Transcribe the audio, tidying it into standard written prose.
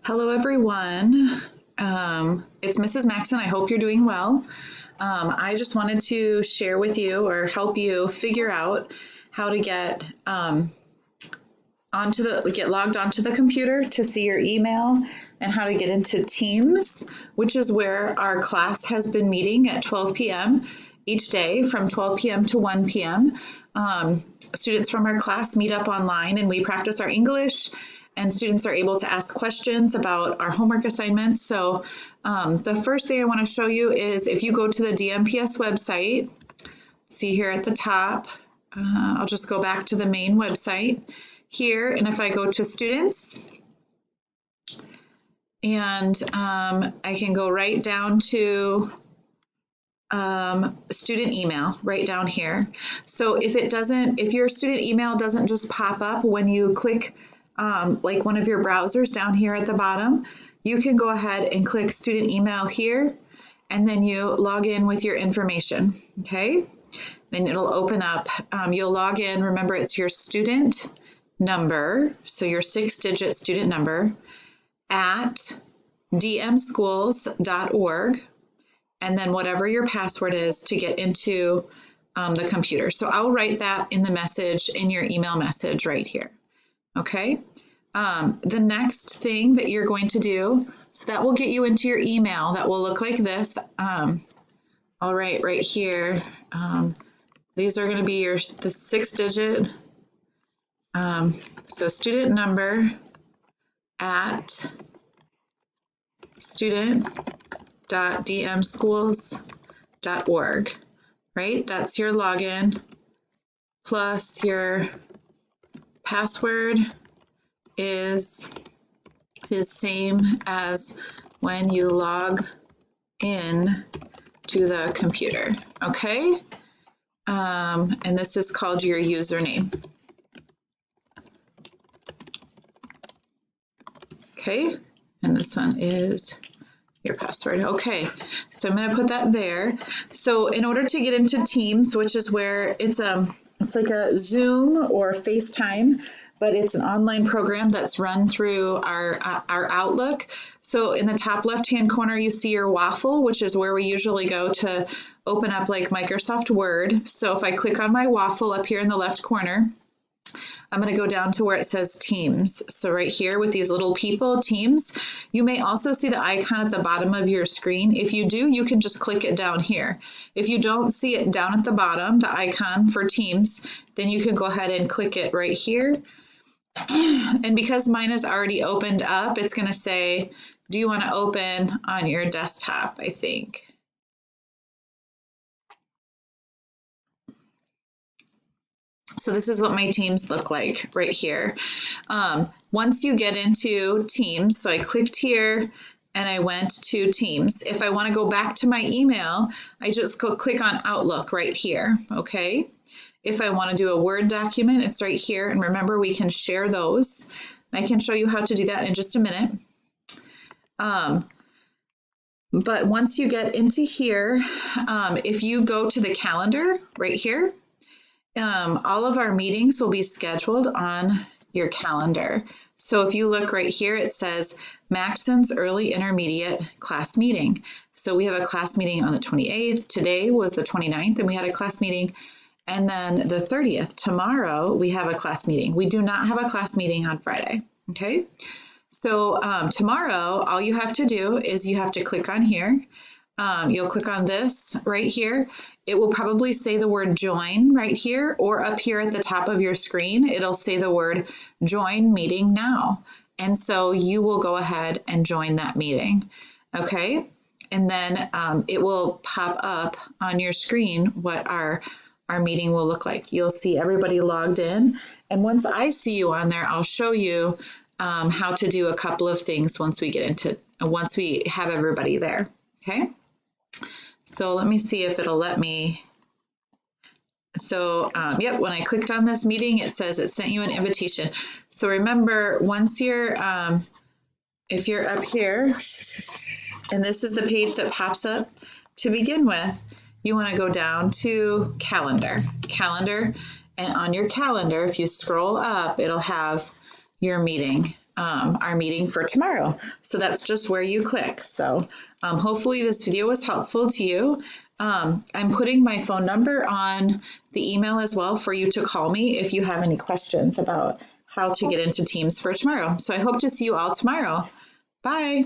Hello, everyone. It's Mrs. Maxon. I hope you're doing well. I just wanted to share with you or help you figure out how to get logged onto the computer to see your email and how to get into Teams, which is where our class has been meeting at 12 p.m. each day from 12 p.m. to 1 p.m. Students from our class meet up online and we practice our English, and students are able to ask questions about our homework assignments. So the first thing I want to show you is if you go to the DMPS website, see here at the top, I'll just go back to the main website here, and if I go to students, and I can go right down to student email right down here. So if your student email doesn't just pop up when you click like one of your browsers down here at the bottom, you can go ahead and click student email here, and then you log in with your information, okay? Then it'll open up, you'll log in, remember it's your student number, so your 6-digit student number, at dmschools.org, and then whatever your password is to get into the computer. So I'll write that in the message, in your email message right here. Okay, the next thing that you're going to do, so that will get you into your email that will look like this. All right here, these are going to be the 6-digit, so student number at student.dmschools.org, right? That's your login, plus your password is same as when you log in to the computer, okay? And this is called your username. Okay, and this one is your password. Okay, so I'm going to put that there. So in order to get into Teams, which is where it's like a Zoom or FaceTime, but it's an online program that's run through our Outlook. So in the top left-hand corner, you see your waffle, which is where we usually go to open up like Microsoft Word. So if I click on my waffle up here in the left corner, I'm going to go down to where it says Teams. So right here with these little people, Teams, you may also see the icon at the bottom of your screen. If you do, you can just click it down here. If you don't see it down at the bottom, the icon for Teams, then you can go ahead and click it right here. And because mine is already opened up, it's going to say, do you want to open on your desktop, I think. So this is what my Teams look like right here. Once you get into Teams, so I clicked here and I went to Teams. If I want to go back to my email, I just go click on Outlook right here, okay? If I want to do a Word document, it's right here. And remember, we can share those. I can show you how to do that in just a minute. But once you get into here, if you go to the calendar right here, all of our meetings will be scheduled on your calendar. So if you look right here, it says Maxon's Early Intermediate class meeting. So we have a class meeting on the 28th. Today was the 29th, and we had a class meeting. And then the 30th, tomorrow, we have a class meeting. We do not have a class meeting on Friday, okay? So tomorrow, all you have to do is you have to click on here. You'll click on this right here. It will probably say the word join right here, or up here at the top of your screen, it'll say the word join meeting now. And so you will go ahead and join that meeting, okay? And then it will pop up on your screen what our meeting will look like. You'll see everybody logged in. And once I see you on there, I'll show you how to do a couple of things once we have everybody there, okay? So let me see if it'll let me. So yep, when I clicked on this meeting, it says it sent you an invitation. So remember, once you're, if you're up here, and this is the page that pops up to begin with, you want to go down to calendar, and on your calendar, if you scroll up, it'll have your meeting our meeting for tomorrow. So that's just where you click. So hopefully this video was helpful to you. I'm putting my phone number on the email as well for you to call me if you have any questions about how to get into Teams for tomorrow. So I hope to see you all tomorrow. Bye.